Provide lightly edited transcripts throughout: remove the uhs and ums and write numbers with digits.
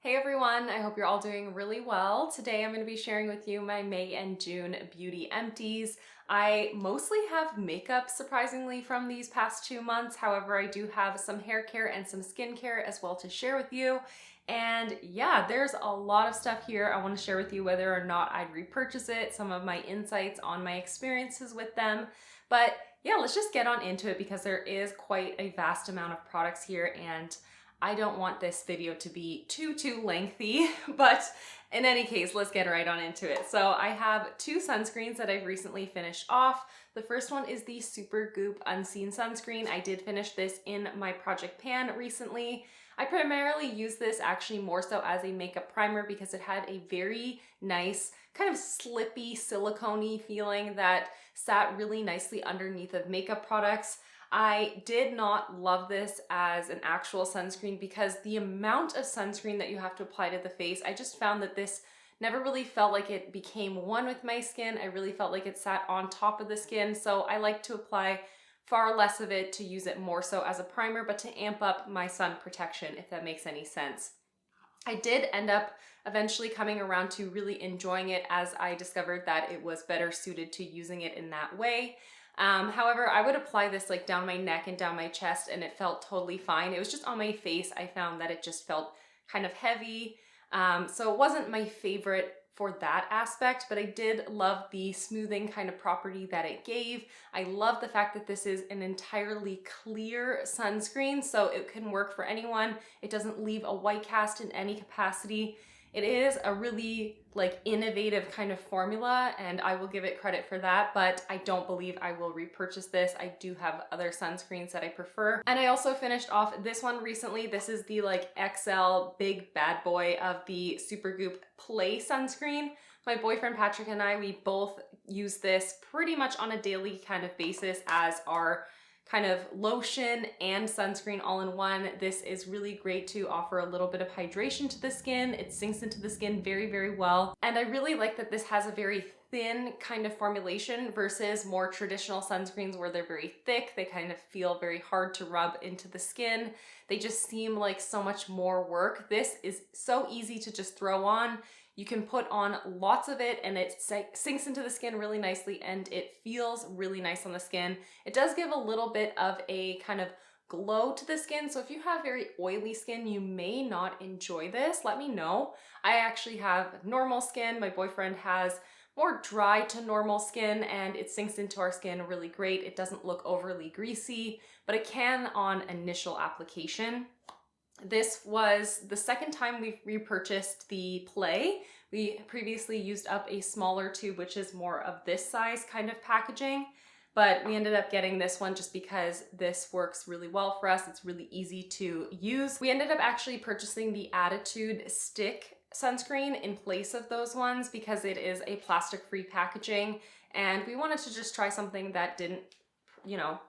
Hey everyone, I hope you're all doing really well. Today I'm going to be sharing with you my May and June beauty empties. I mostly have makeup surprisingly from these past 2 months. However, I do have some hair care and some skincare as well to share with you. And yeah, there's a lot of stuff here. I want to share with you whether or not I'd repurchase it, some of my insights on my experiences with them. But yeah, let's just get on into it because there is quite a vast amount of products here and I don't want this video to be too lengthy, but in any case, let's get right on into it. So I have 2 sunscreens that I've recently finished off. The first one is the Super Goop Unseen Sunscreen. I did finish this in my Project Pan recently. I primarily use this actually more so as a makeup primer because it had a very nice kind of slippy silicone-y feeling that sat really nicely underneath of makeup products. I did not love this as an actual sunscreen because the amount of sunscreen that you have to apply to the face, I just found that this never really felt like it became one with my skin. I really felt like it sat on top of the skin. So I like to apply far less of it to use it more so as a primer, but to amp up my sun protection, if that makes any sense. I did end up eventually coming around to really enjoying it as I discovered that it was better suited to using it in that way. However, I would apply this like down my neck and down my chest and it felt totally fine. It was just on my face. I found that it just felt kind of heavy. So it wasn't my favorite for that aspect, but I did love the smoothing kind of property that it gave. I love the fact that this is an entirely clear sunscreen, so it can work for anyone. It doesn't leave a white cast in any capacity. It is a really like innovative kind of formula and I will give it credit for that, but I don't believe I will repurchase this. I do have other sunscreens that I prefer. And I also finished off this one recently. This is the like XL big bad boy of the Supergoop Play sunscreen. My boyfriend Patrick and I, we both use this pretty much on a daily kind of basis as our kind of lotion and sunscreen all in one. This is really great to offer a little bit of hydration to the skin. It sinks into the skin very well. And I really like that this has a very thin kind of formulation versus more traditional sunscreens where they're very thick. They kind of feel very hard to rub into the skin. They just seem like so much more work. This is so easy to just throw on. You can put on lots of it and it sinks into the skin really nicely and it feels really nice on the skin. It does give a little bit of a kind of glow to the skin, so if you have very oily skin, you may not enjoy this. Let me know. I actually have normal skin. My boyfriend has more dry to normal skin and it sinks into our skin really great. It doesn't look overly greasy, but it can on initial application. This was the second time we've repurchased the Play. We previously used up a smaller tube, which is more of this size kind of packaging, but we ended up getting this one just because this works really well for us. It's really easy to use. We ended up actually purchasing the Attitude Stick sunscreen in place of those ones because it is a plastic-free packaging and we wanted to just try something that didn't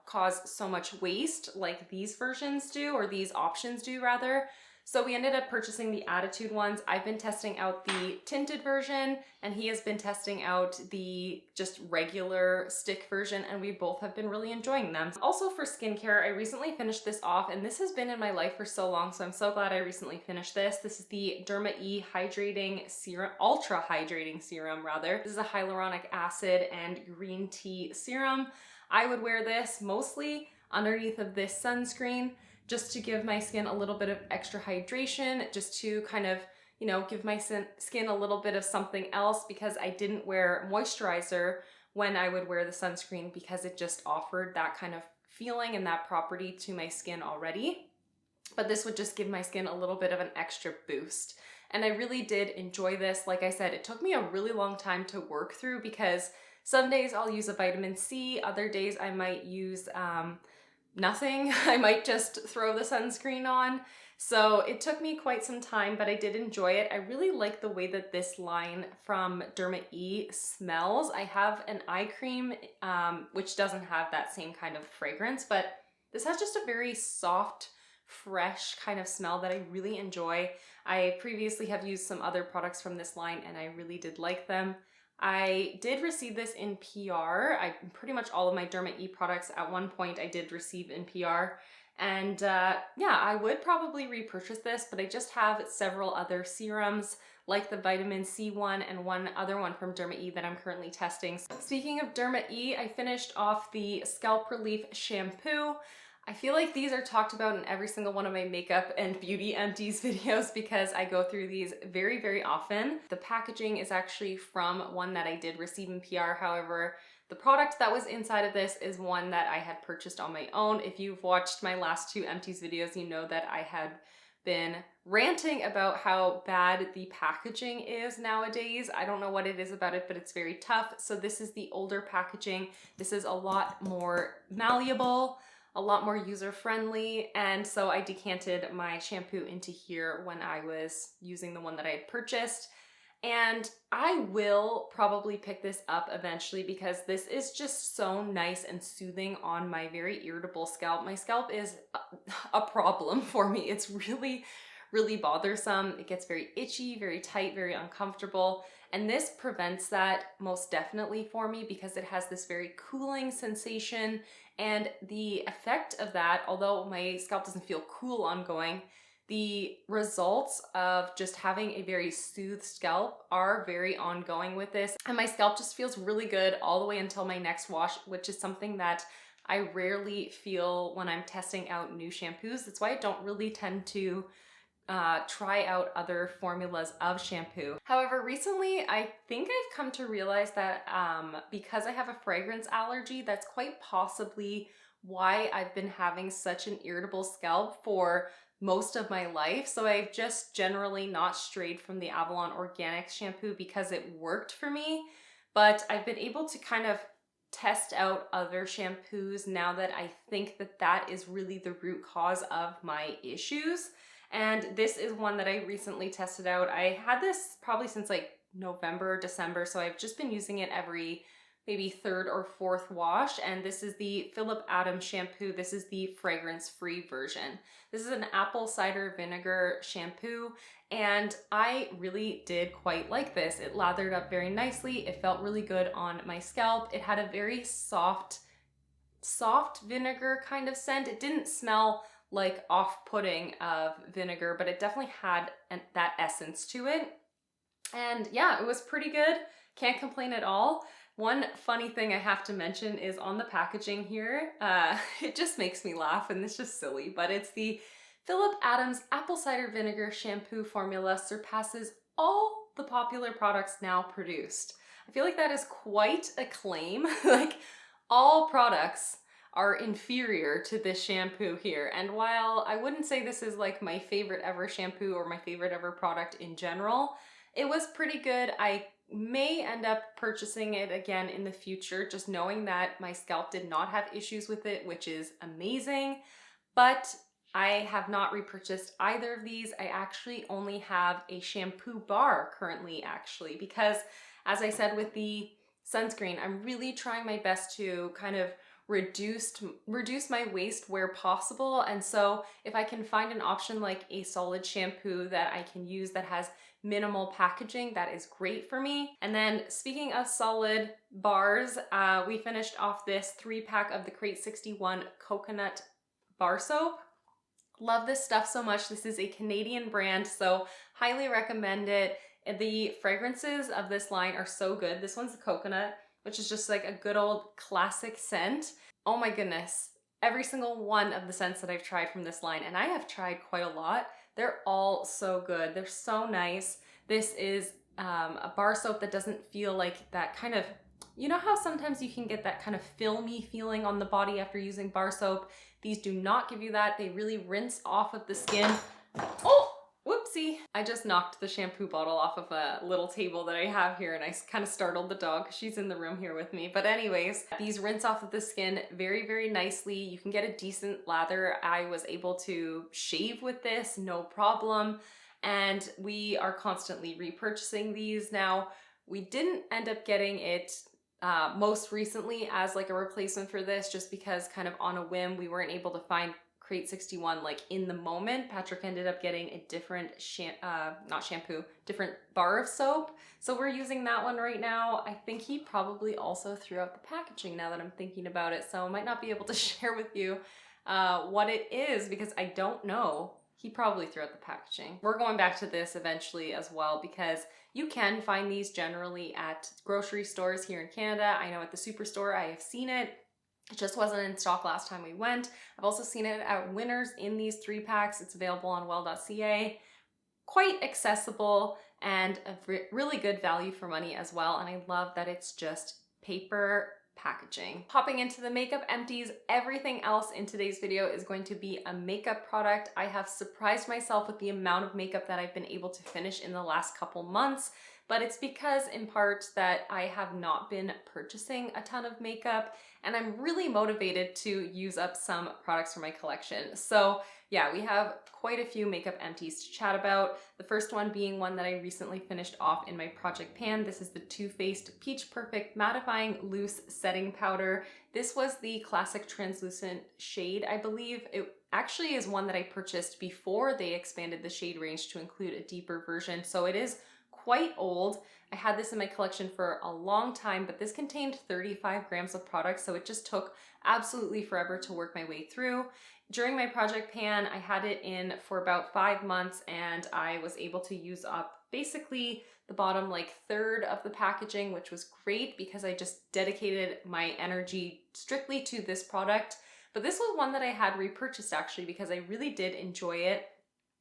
cause so much waste like these versions do, or these options do rather. So we ended up purchasing the Attitude ones. I've been testing out the tinted version and he has been testing out the just regular stick version and we both have been really enjoying them. Also for skincare, I recently finished this off and this has been in my life for so long, so I'm so glad I recently finished this. This is the Derma E Hydrating Serum, Ultra Hydrating Serum rather. This is a hyaluronic acid and green tea serum. I would wear this mostly underneath of this sunscreen just to give my skin a little bit of extra hydration, just to kind of, give my skin a little bit of something else because I didn't wear moisturizer when I would wear the sunscreen because it just offered that kind of feeling and that property to my skin already. But this would just give my skin a little bit of an extra boost. And I really did enjoy this. Like I said, it took me a really long time to work through because some days I'll use a vitamin C, other days I might use nothing. I might just throw the sunscreen on. So it took me quite some time, but I did enjoy it. I really like the way that this line from Derma E smells. I have an eye cream, which doesn't have that same kind of fragrance, but this has just a very soft, fresh kind of smell that I really enjoy. I previously have used some other products from this line and I really did like them. I did receive this in PR. Pretty much all of my Derma E products at one point I did receive in PR. And yeah, I would probably repurchase this, but I just have several other serums like the vitamin C one and one other one from Derma E that I'm currently testing. Speaking of Derma E, I finished off the Scalp Relief shampoo. I feel like these are talked about in every single one of my makeup and beauty empties videos because I go through these very, very often. The packaging is actually from one that I did receive in PR. However, the product that was inside of this is one that I had purchased on my own. If you've watched my last two empties videos, you know that I had been ranting about how bad the packaging is nowadays. I don't know what it is about it, but it's very tough. So this is the older packaging. This is a lot more malleable, a lot more user-friendly, and so I decanted my shampoo into here when I was using the one that I had purchased. And I will probably pick this up eventually because this is just so nice and soothing on my very irritable scalp. My scalp is a problem for me. It's really, really bothersome. It gets very itchy, very tight, very uncomfortable. And this prevents that most definitely for me because it has this very cooling sensation. And the effect of that, although my scalp doesn't feel cool ongoing, the results of just having a very soothed scalp are very ongoing with this. And my scalp just feels really good all the way until my next wash, which is something that I rarely feel when I'm testing out new shampoos. That's why I don't really tend to try out other formulas of shampoo. However, recently I think I've come to realize that because I have a fragrance allergy, that's quite possibly why I've been having such an irritable scalp for most of my life. So I've just generally not strayed from the Avalon Organics shampoo because it worked for me, but I've been able to kind of test out other shampoos now that I think that that is really the root cause of my issues. And this is one that I recently tested out. I had this probably since like November, December, so I've just been using it every maybe third or fourth wash. And this is the Philip Adams shampoo. This is the fragrance-free version. This is an apple cider vinegar shampoo, and I really did quite like this. It lathered up very nicely. It felt really good on my scalp. It had a very soft vinegar kind of scent. It didn't smell like off-putting of vinegar, but it definitely had that essence to it. And yeah, it was pretty good. Can't complain at all. One funny thing I have to mention is on the packaging here, it just makes me laugh and it's just silly, but it's the Philip Adams Apple Cider Vinegar Shampoo formula surpasses all the popular products now produced. I feel like that is quite a claim. Like, all products are inferior to this shampoo here. And while I wouldn't say this is like my favorite ever shampoo or my favorite ever product in general, it was pretty good. I may end up purchasing it again in the future, just knowing that my scalp did not have issues with it, which is amazing. But I have not repurchased either of these. I actually only have a shampoo bar currently, actually, because as I said with the sunscreen, I'm really trying my best to kind of reduce my waste where possible. And so if I can find an option like a solid shampoo that I can use that has minimal packaging, that is great for me. And then speaking of solid bars, we finished off this 3-pack of the Crate 61 coconut bar soap. Love this stuff so much. This is a Canadian brand, so highly recommend it. The fragrances of this line are so good. This one's the coconut, which is just like a good old classic scent. Oh my goodness. Every single one of the scents that I've tried from this line, and I have tried quite a lot, they're all so good. They're so nice. This is a bar soap that doesn't feel like that kind of, you know how sometimes you can get that kind of filmy feeling on the body after using bar soap? These do not give you that. They really rinse off of the skin. Oh! Whoopsie. I just knocked the shampoo bottle off of a little table that I have here and I kind of startled the dog because she's in the room here with me. But anyways, these rinse off of the skin very, very nicely. You can get a decent lather. I was able to shave with this, no problem. And we are constantly repurchasing these. Now, we didn't end up getting it most recently as like a replacement for this just because kind of on a whim, we weren't able to find Crate 61 like in the moment. Patrick ended up getting a different different bar of soap, so we're using that one right now. I think he probably also threw out the packaging now that I'm thinking about it, so I might not be able to share with you what it is because I don't know. He probably threw out the packaging. We're going back to this eventually as well because you can find these generally at grocery stores here in Canada. I know at the Superstore I have seen it. It just wasn't in stock last time we went. I've also seen it at Winners in these 3-packs. It's available on well.ca. Quite accessible and a really good value for money as well. And I love that it's just paper packaging. Hopping into the makeup empties, everything else in today's video is going to be a makeup product. I have surprised myself with the amount of makeup that I've been able to finish in the last couple months, but it's because in part that I have not been purchasing a ton of makeup and I'm really motivated to use up some products from my collection. So yeah, we have quite a few makeup empties to chat about. The first one being one that I recently finished off in my project pan. This is the Too Faced Peach Perfect Mattifying Loose Setting Powder. This was the classic translucent shade, I believe. It actually is one that I purchased before they expanded the shade range to include a deeper version, so it is quite old. I had this in my collection for a long time, but this contained 35 grams of product, so it just took absolutely forever to work my way through. During my project pan, I had it in for about 5 months and I was able to use up basically the bottom third of the packaging, which was great because I just dedicated my energy strictly to this product. But this was one that I had repurchased actually because I really did enjoy it.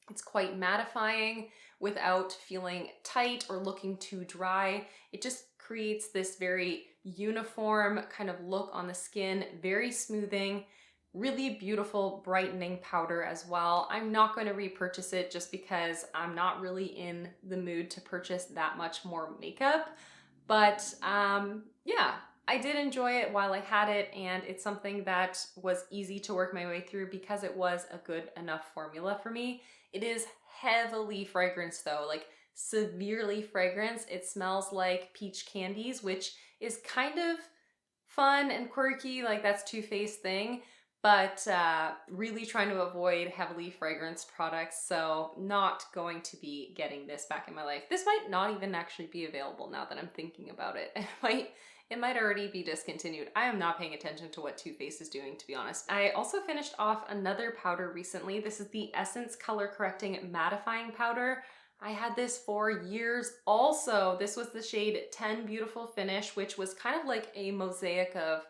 It's quite mattifying without feeling tight or looking too dry. It just creates this very uniform kind of look on the skin, very smoothing. Really beautiful brightening powder as well. I'm not going to repurchase it just because I'm not really in the mood to purchase that much more makeup. But yeah, I did enjoy it while I had it, and it's something that was easy to work my way through because it was a good enough formula for me. It is heavily fragranced though, severely fragranced. It smells like peach candies, which is kind of fun and quirky, that's Too Faced thing. But really trying to avoid heavily fragranced products, so not going to be getting this back in my life. This might not even actually be available now that I'm thinking about it. It might already be discontinued. I am not paying attention to what Too Faced is doing, to be honest. I also finished off another powder recently. This is the Essence Color Correcting Mattifying Powder. I had this for years also. This was the shade 10 Beautiful Finish, which was kind of like a mosaic of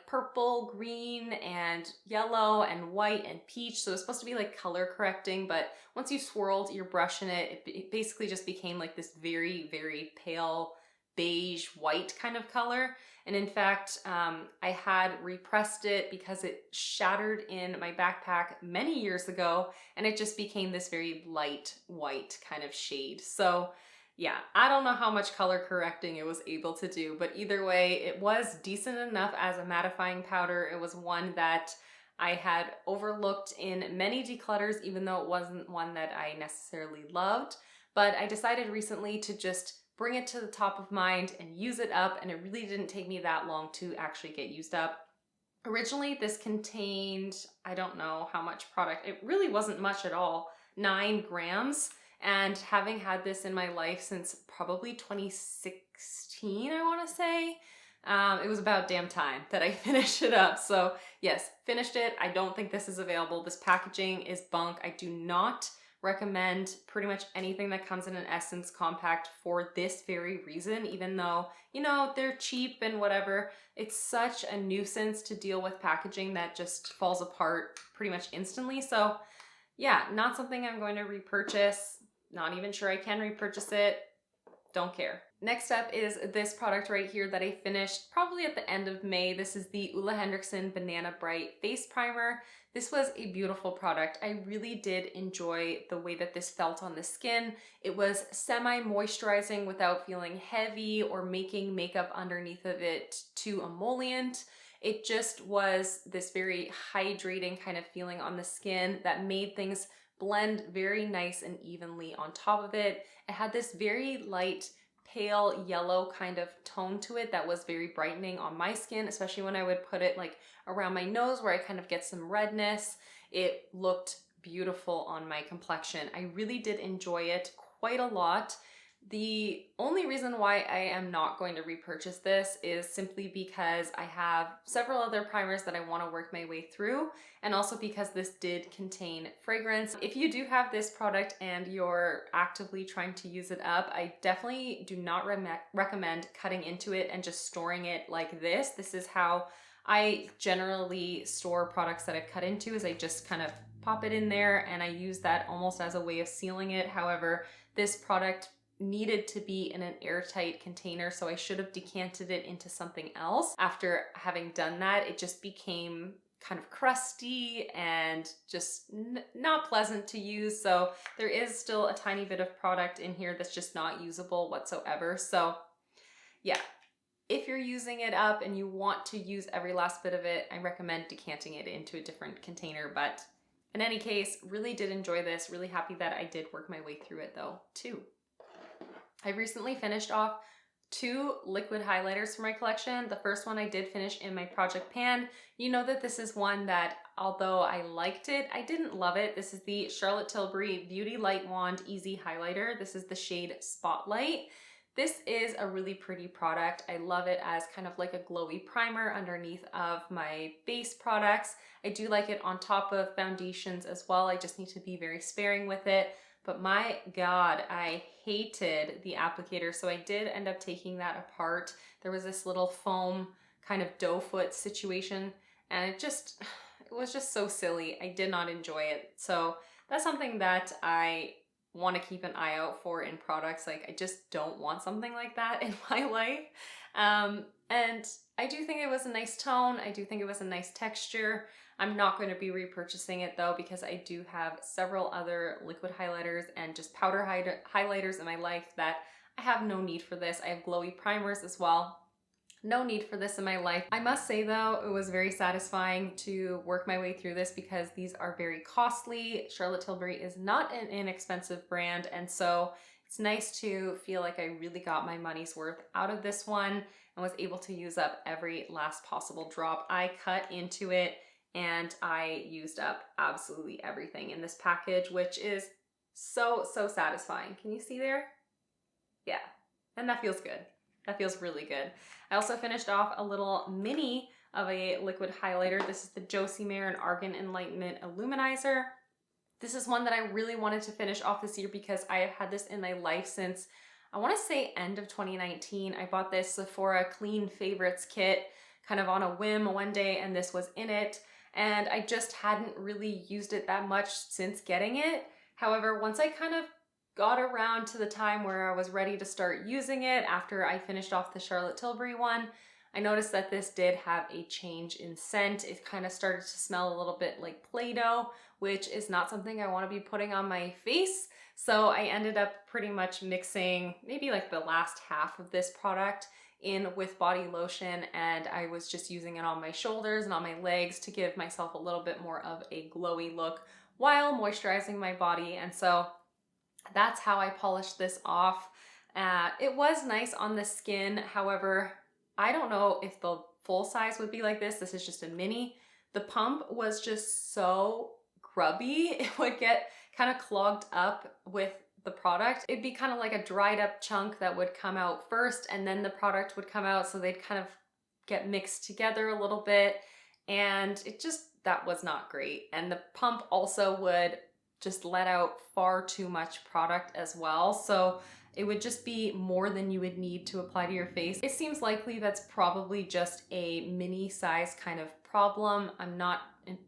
purple, green, and yellow, and white, and peach. So it's supposed to be color correcting, but once you swirled your brush in it, it basically just became this very, very pale beige white kind of color. And in fact, I had repressed it because it shattered in my backpack many years ago, and it just became this very light white kind of shade. So yeah, I don't know how much color correcting it was able to do, but either way, it was decent enough as a mattifying powder. It was one that I had overlooked in many declutters, even though it wasn't one that I necessarily loved. But I decided recently to just bring it to the top of mind and use it up, and it really didn't take me that long to actually get used up. Originally, this contained, I don't know how much product. It really wasn't much at all, 9 grams. And having had this in my life since probably 2016, I want to say, it was about damn time that I finished it up. So yes, finished it. I don't think this is available. This packaging is bunk. I do not recommend pretty much anything that comes in an Essence compact for this very reason, even though, they're cheap and whatever. It's such a nuisance to deal with packaging that just falls apart pretty much instantly. So yeah, not something I'm going to repurchase. Not even sure I can repurchase it. Don't care. Next up is this product right here that I finished probably at the end of May. This is the Ole Henriksen Banana Bright Face Primer. This was a beautiful product. I really did enjoy the way that this felt on the skin. It was semi-moisturizing without feeling heavy or making makeup underneath of it too emollient. It just was this very hydrating kind of feeling on the skin that made things blend very nice and evenly on top of it. It had this very light, pale yellow kind of tone to it that was very brightening on my skin, especially when I would put it around my nose where I kind of get some redness. It looked beautiful on my complexion. I really did enjoy it quite a lot. The only reason why I am not going to repurchase this is simply because I have several other primers that I want to work my way through, and also because this did contain fragrance. If you do have this product and you're actively trying to use it up, I definitely do not recommend cutting into it and just storing it like this. This is how I generally store products that I've cut into, is I just kind of pop it in there and I use that almost as a way of sealing it. However, this product needed to be in an airtight container, so I should have decanted it into something else. After having done that, it just became kind of crusty and just not pleasant to use. So there is still a tiny bit of product in here that's just not usable whatsoever. So yeah, if you're using it up and you want to use every last bit of it, I recommend decanting it into a different container. But in any case, really did enjoy this. Really happy that I did work my way through it though, too. I recently finished off 2 liquid highlighters for my collection. The first one I did finish in my project pan. You know that this is one that, although I liked it, I didn't love it. This is the Charlotte Tilbury Beauty Light Wand Easy Highlighter. This is the shade Spotlight. This is a really pretty product. I love it as kind of like a glowy primer underneath of my base products. I do like it on top of foundations as well. I just need to be very sparing with it. But my God, I hated the applicator. So I did end up taking that apart. There was this little foam kind of doe foot situation, and it was just so silly. I did not enjoy it. So that's something that I want to keep an eye out for in products. Like, I just don't want something like that in my life. And I do think it was a nice tone. I do think it was a nice texture. I'm not going to be repurchasing it though, because I do have several other liquid highlighters and just powder highlighters in my life that I have no need for this. I have glowy primers as well. No need for this in my life. I must say though, it was very satisfying to work my way through this because these are very costly. Charlotte Tilbury is not an inexpensive brand, and so it's nice to feel like I really got my money's worth out of this one and was able to use up every last possible drop. I cut into it and I used up absolutely everything in this package, which is so satisfying. Can you see there? Yeah, and that feels good. That feels really good. I also finished off a little mini of a liquid highlighter. This is the Josie Maran Argan Enlightenment Illuminizer. This is one that I really wanted to finish off this year because I have had this in my life since, I want to say, end of 2019. I bought this Sephora Clean Favorites kit kind of on a whim one day, and this was in it. And I just hadn't really used it that much since getting it. However, once I kind of got around to the time where I was ready to start using it after I finished off the Charlotte Tilbury one, I noticed that this did have a change in scent. It kind of started to smell a little bit like Play-Doh, which is not something I want to be putting on my face. So I ended up pretty much mixing maybe like the last half of this product in with body lotion, and I was just using it on my shoulders and on my legs to give myself a little bit more of a glowy look while moisturizing my body. And so that's how I polished this off. It was nice on the skin. However, I don't know if the full size would be like this. This is just a mini. The pump was just so grubby. It would get kind of clogged up with the product. It'd be kind of like a dried up chunk that would come out first, and then the product would come out, so they'd kind of get mixed together a little bit, and that was not great. And the pump also would just let out far too much product as well, so it would just be more than you would need to apply to your face. It seems likely that's probably just a mini size kind of problem. I'm not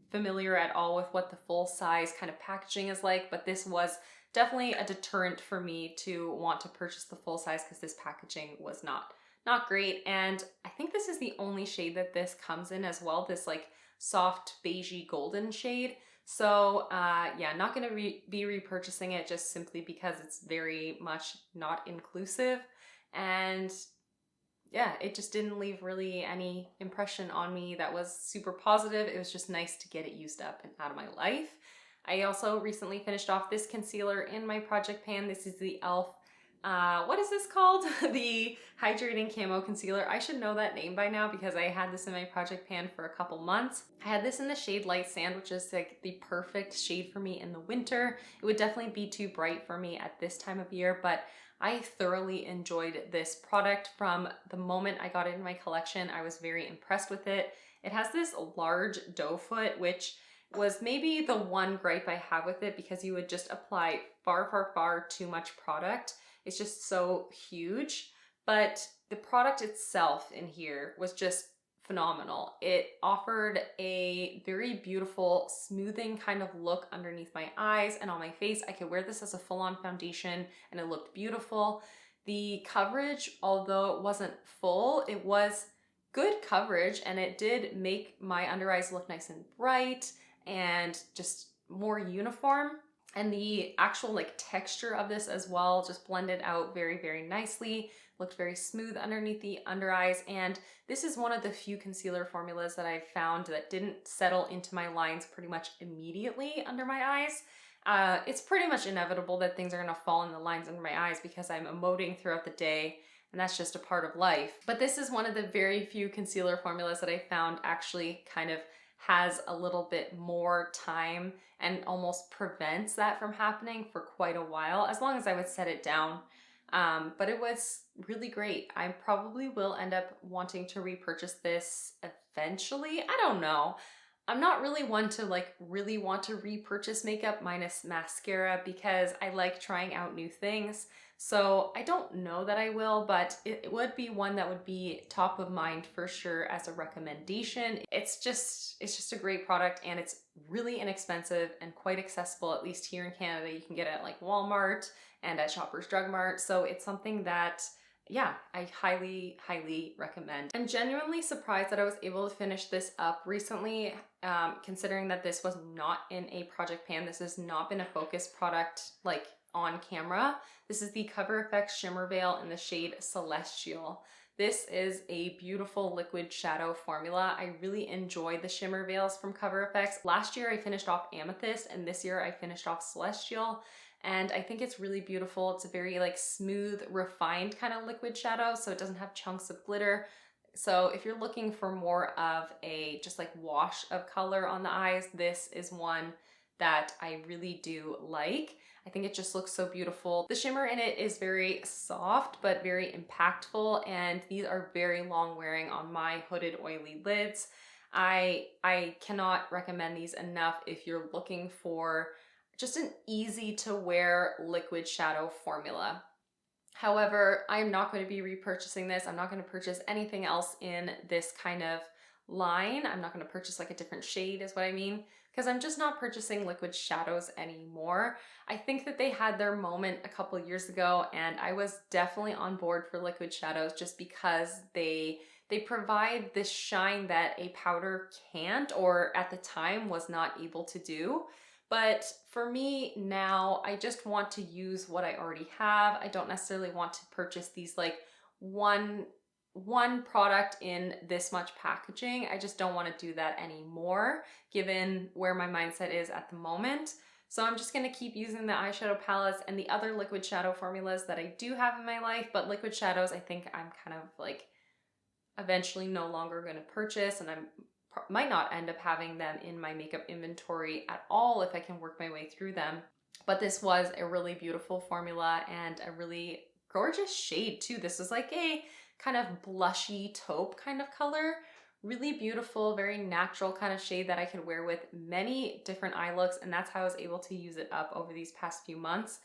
familiar at all with what the full size kind of packaging is like, but this was definitely a deterrent for me to want to purchase the full size because this packaging was not great. And I think this is the only shade that this comes in as well, this like soft beigey golden shade. So yeah, not going to be repurchasing it just simply because it's very much not inclusive. And yeah, it just didn't leave really any impression on me that was super positive. It was just nice to get it used up and out of my life. I also recently finished off this concealer in my project pan. This is the e.l.f. what is this called? The Hydrating Camo Concealer. I should know that name by now because I had this in my project pan for a couple months. I had this in the shade Light Sand, which is like the perfect shade for me in the winter. It would definitely be too bright for me at this time of year, but I thoroughly enjoyed this product. From the moment I got it in my collection, I was very impressed with it. It has this large doe foot, which was maybe the one gripe I have with it, because you would just apply far too much product. It's just so huge, but the product itself in here was just phenomenal. It offered a very beautiful smoothing kind of look underneath my eyes and on my face. I could wear this as a full-on foundation and it looked beautiful. The coverage, although it wasn't full, it was good coverage, and it did make my under eyes look nice and bright and just more uniform. And the actual like texture of this as well just blended out very nicely, looked very smooth underneath the under eyes. And this is one of the few concealer formulas that I've found that didn't settle into my lines pretty much immediately under my eyes. It's pretty much inevitable that things are gonna fall in the lines under my eyes because I'm emoting throughout the day, and that's just a part of life. But this is one of the very few concealer formulas that I found actually kind of has a little bit more time and almost prevents that from happening for quite a while, as long as I would set it down. But it was really great. I probably will end up wanting to repurchase this eventually. I don't know. I'm not really one to like really want to repurchase makeup minus mascara because I like trying out new things. So I don't know that I will, but it would be one that would be top of mind for sure as a recommendation. It's just a great product, and it's really inexpensive and quite accessible, at least here in Canada. You can get it at like Walmart and at Shoppers Drug Mart. So it's something that, yeah, I highly recommend. I'm genuinely surprised that I was able to finish this up recently, considering that this was not in a project pan. This has not been a focus product like on camera. This is the Cover FX Shimmer Veil in the shade Celestial. This is a beautiful liquid shadow formula. I really enjoy the shimmer veils from Cover FX. Last year I finished off Amethyst, and this year I finished off Celestial. And I think it's really beautiful. It's a very like smooth, refined kind of liquid shadow, so it doesn't have chunks of glitter. So if you're looking for more of a just like wash of color on the eyes, this is one that I really do like. I think it just looks so beautiful. The shimmer in it is very soft but very impactful, and these are very long wearing on my hooded oily lids. I cannot recommend these enough if you're looking for just an easy to wear liquid shadow formula. However, I'm not going to be repurchasing this. I'm not going to purchase anything else in this kind of line. I'm not going to purchase like a different shade is what I mean, because I'm just not purchasing liquid shadows anymore. I think that they had their moment a couple years ago, and I was definitely on board for liquid shadows just because they provide this shine that a powder can't, or at the time was not able to do. But for me now, I just want to use what I already have. I don't necessarily want to purchase these like one product in this much packaging. I just don't want to do that anymore, given where my mindset is at the moment. So I'm just going to keep using the eyeshadow palettes and the other liquid shadow formulas that I do have in my life. But liquid shadows, I think I'm kind of like eventually no longer going to purchase, and I might not end up having them in my makeup inventory at all if I can work my way through them. But this was a really beautiful formula and a really gorgeous shade too. This was like a kind of blushy taupe kind of color. Really beautiful, very natural kind of shade that I could wear with many different eye looks, and that's how I was able to use it up over these past few months.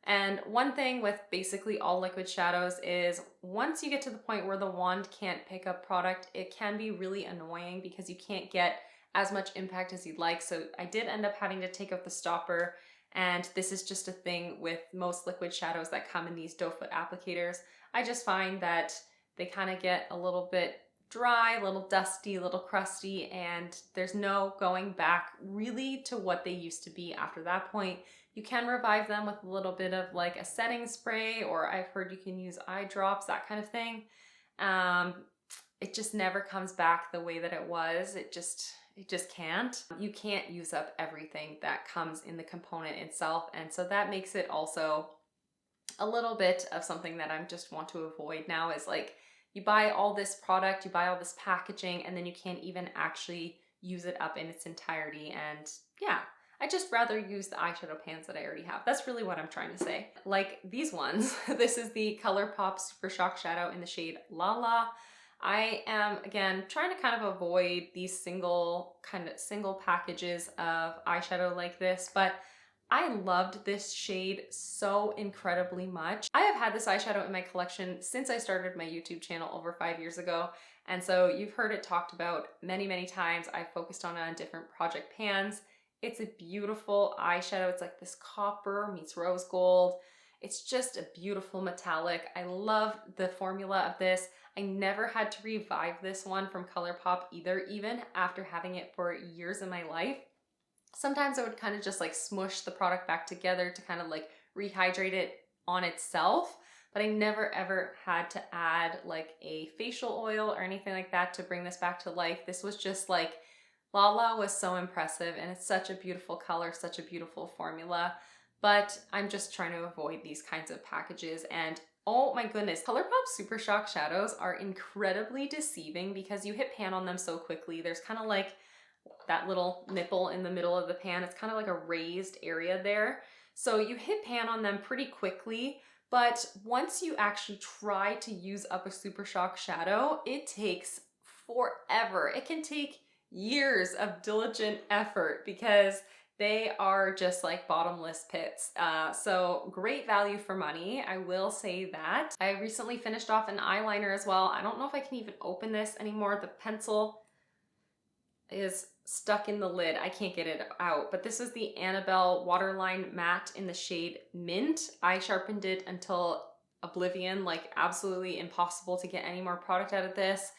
And one thing with basically all liquid shadows is once you get to the point where the wand can't pick up product, it can be really annoying because you can't get as much impact as you'd like. So I did end up having to take out the stopper, and this is just a thing with most liquid shadows that come in these doe foot applicators. I just find that they kind of get a little bit dry, a little dusty, a little crusty, and there's no going back really to what they used to be after that point. You can revive them with a little bit of like a setting spray, or I've heard you can use eye drops, that kind of thing. It just never comes back the way that it was. It just can't. You can't use up everything that comes in the component itself, and so that makes it also a little bit of something that I just want to avoid now is like, you buy all this product, you buy all this packaging, and then you can't even actually use it up in its entirety. And yeah, I just rather use the eyeshadow pans that I already have. That's really what I'm trying to say. Like these ones. This is the Colourpop Super Shock Shadow in the shade La La. I am, again, trying to kind of avoid these single packages of eyeshadow like this, but I loved this shade so incredibly much. I have had this eyeshadow in my collection since I started my YouTube channel over 5 years ago. And so you've heard it talked about many, many times. I focused on it on different project pans. It's a beautiful eyeshadow. It's like this copper meets rose gold. It's just a beautiful metallic. I love the formula of this. I never had to revive this one from Colourpop either, even after having it for years in my life. Sometimes I would kind of just like smush the product back together to kind of like rehydrate it on itself, but I never ever had to add like a facial oil or anything like that to bring this back to life. This was just like, La La was so impressive, and it's such a beautiful color, such a beautiful formula, but I'm just trying to avoid these kinds of packages. And oh my goodness, Colourpop Super Shock shadows are incredibly deceiving because you hit pan on them so quickly. There's kind of like that little nipple in the middle of the pan. It's kind of like a raised area there. So you hit pan on them pretty quickly, but once you actually try to use up a Super Shock shadow, it takes forever. It can take years of diligent effort because they are just like bottomless pits. So great value for money, I will say that. I recently finished off an eyeliner as well. I don't know if I can even open this anymore. The pencil is stuck in the lid. I can't get it out, but this is the Annabelle Waterline Matte in the shade Mint. I sharpened it until oblivion, like absolutely impossible to get any more product out of this.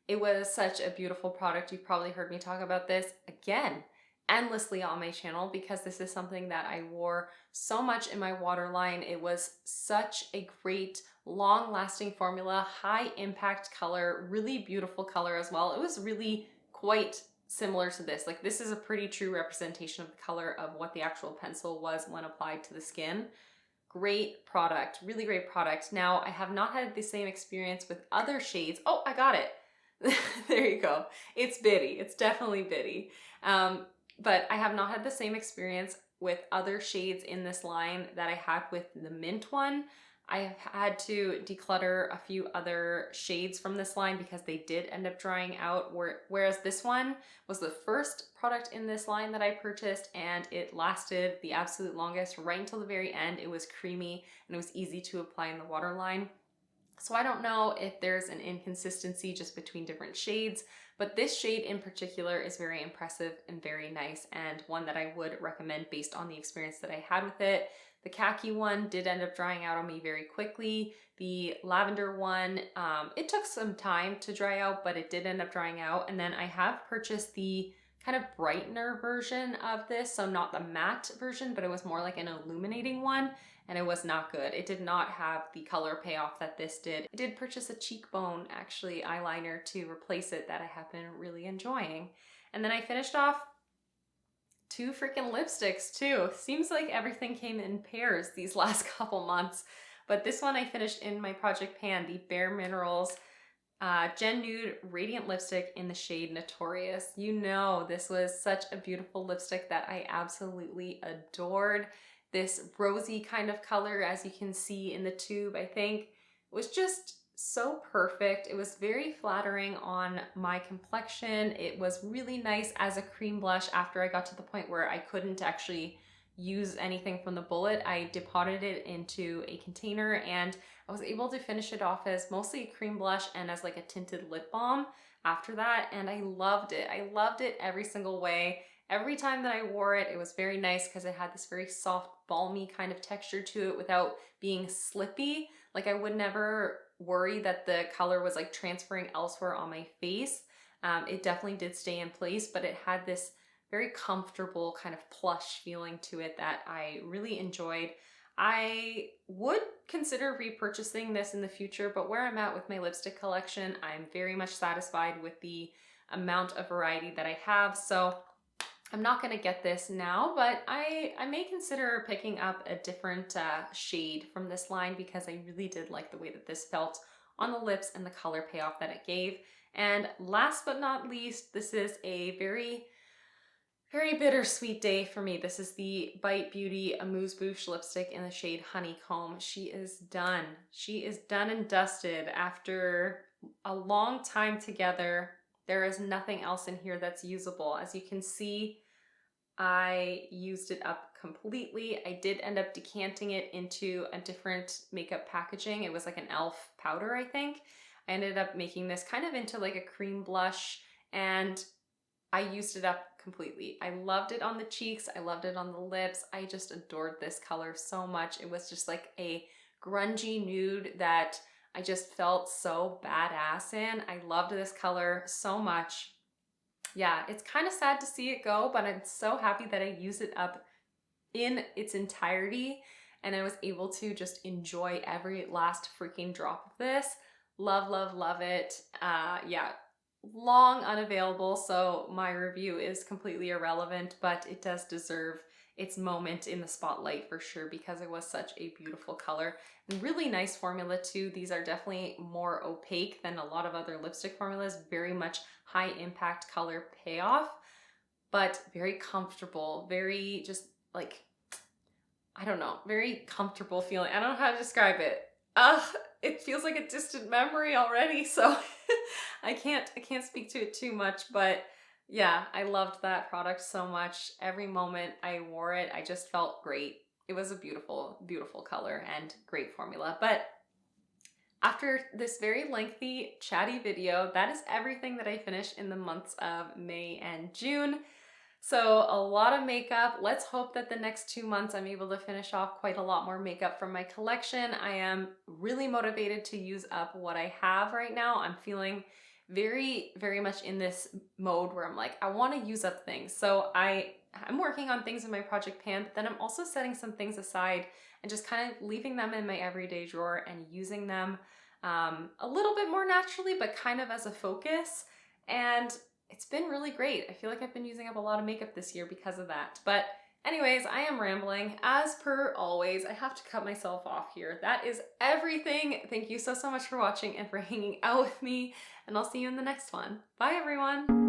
It was such a beautiful product. You've probably heard me talk about this again endlessly on my channel because this is something that I wore so much in my waterline. It was such a great long-lasting formula, high impact color, really beautiful color as well. It was really quite similar to this. Like this is a pretty true representation of the color of what the actual pencil was when applied to the skin. Great product, really great product. Now I have not had the same experience with other shades. Oh, I got it. There you go. It's bitty. It's definitely bitty. But I have not had the same experience with other shades in this line that I had with the Mint one. I have had to declutter a few other shades from this line because they did end up drying out, whereas this one was the first product in this line that I purchased and it lasted the absolute longest right until the very end. It was creamy and it was easy to apply in the waterline. So I don't know if there's an inconsistency just between different shades, but this shade in particular is very impressive and very nice and one that I would recommend based on the experience that I had with it. The khaki one did end up drying out on me very quickly. The lavender one, it took some time to dry out, but it did end up drying out. And then I have purchased the kind of brightener version of this, so not the matte version, but it was more like an illuminating one, and it was not good. It did not have the color payoff that this did. I did purchase a cheekbone, actually, eyeliner to replace it that I have been really enjoying. And then I finished off 2 freaking lipsticks too. Seems like everything came in pairs these last couple months, but this one I finished in my project pan, the Bare Minerals Gen Nude Radiant Lipstick in the shade Notorious. You know, this was such a beautiful lipstick that I absolutely adored. This rosy kind of color, as you can see in the tube, I think, was just so perfect. It was very flattering on my complexion. It was really nice as a cream blush after I got to the point where I couldn't actually use anything from the bullet. I depotted it into a container and I was able to finish it off as mostly a cream blush and as like a tinted lip balm after that, and I loved it. I loved it every single way. Every time that I wore it, it was very nice because it had this very soft, balmy kind of texture to it without being slippy. Like I would never worry that the color was like transferring elsewhere on my face. It definitely did stay in place, but it had this very comfortable kind of plush feeling to it that I really enjoyed. I would consider repurchasing this in the future, but where I'm at with my lipstick collection, I'm very much satisfied with the amount of variety that I have. So I'm not gonna get this now, but I may consider picking up a different shade from this line because I really did like the way that this felt on the lips and the color payoff that it gave. And last but not least, this is a very bittersweet day for me. This is the Bite Beauty Amuse Bouche lipstick in the shade Honeycomb. She is done. She is done and dusted after a long time together. There is nothing else in here that's usable. As you can see, I used it up completely. I did end up decanting it into a different makeup packaging. It was like an e.l.f. powder, I think. I ended up making this kind of into like a cream blush, and I used it up completely. I loved it on the cheeks. I loved it on the lips. I just adored this color so much. It was just like a grungy nude that I just felt so badass in. I loved this color so much. Yeah, it's kind of sad to see it go, but I'm so happy that I used it up in its entirety and I was able to just enjoy every last freaking drop of this. Love, love, love it. Yeah, long unavailable, so my review is completely irrelevant, but it does deserve its moment in the spotlight for sure because it was such a beautiful color and really nice formula too. These are definitely more opaque than a lot of other lipstick formulas, very much high impact color payoff, but very comfortable, very just like, I don't know, very comfortable feeling. I don't know how to describe it. It feels like a distant memory already, so I can't speak to it too much, but yeah, I loved that product so much. Every moment I wore it, I just felt great. It was a beautiful, beautiful color and great formula. But after this very lengthy chatty video, that is everything that I finished in the months of May and June. So a lot of makeup. Let's hope that the next 2 months I'm able to finish off quite a lot more makeup from my collection. I am really motivated to use up what I have right now. I'm feeling very, very much in this mode where I'm like, I want to use up things. So I'm working on things in my project pan, but then I'm also setting some things aside and just kind of leaving them in my everyday drawer and using them a little bit more naturally, but kind of as a focus. And it's been really great. I feel like I've been using up a lot of makeup this year because of that. But anyways, I am rambling. As per always, I have to cut myself off here. That is everything. Thank you so much for watching and for hanging out with me, and I'll see you in the next one. Bye, everyone.